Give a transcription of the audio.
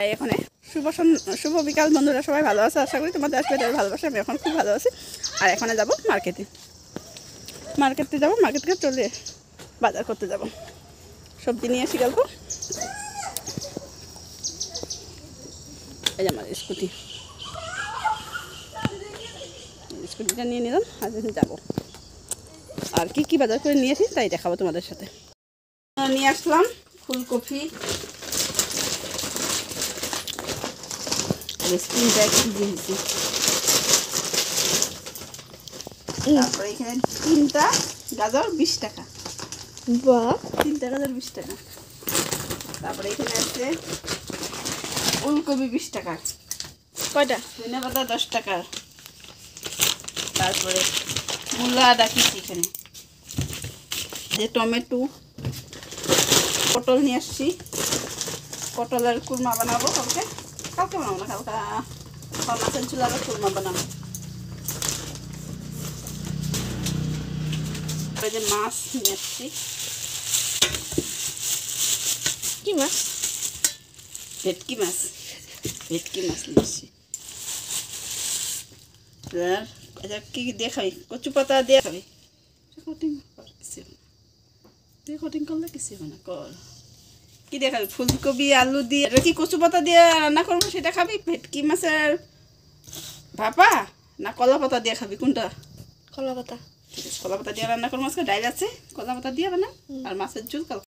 এখানে শুভ বিকাল বন্ধুরা, সবাই ভালো আছে আশা করি। তোমাদের আজকে ভালোবাসা, আমি এখন খুব ভালো আছি। আর এখানে যাব মার্কেটে যাব, মার্কেট থেকে চলে বাজার করতে যাব, সবজি নিয়ে আসি গল্প। এই যে আমার স্কুটিটা নিয়ে নিলাম, আজ যাবো। আর কি বাজার করে নিয়ে আসি তাই দেখাবো তোমাদের সাথে। নিয়ে আসলাম ফুলকপি, তারপরে এখানে 3টা গাজর 20 টাকা। বাহ, 3টা গাজর 20 টাকা। তারপরে এখানে আছে ফুলকপি 20 টাকা। কয়টা? ধনেপাতা 10 টাকা। তারপরে মূলা ডাকিছি এখানে, যে টমেটো, পটল নিয়ে আসছি। পটলের কুরমা বানাবো কালকে বানাবো না, কালকে মাছের চুলার কুরমা বানাবো। ওই যে মাছ নিয়ে আসছি। কি মাছ? ভেটকি মাছ নিয়ে আসছি। কি দিয়ে খাবি? কচু পাতা দিয়ে খাবি? কটিং করলে কিছু হবে না, কর। কি দিয়ে খাবি? ফুলকপি আলু দিয়ে, কি কচু পাতা দিয়ে রান্না করবো সেটা খাবি? ভেটকি মাছের ভাপা না কলা পাতা দিয়ে খাবি? কোনটা? কলা পাতা। ঠিক আছে, কলা পাতা দিয়ে রান্না করবো। আজকে ডাইল আছে, কলা পাতা দিয়ে বানাম। আর মাছের ঝোল কালকে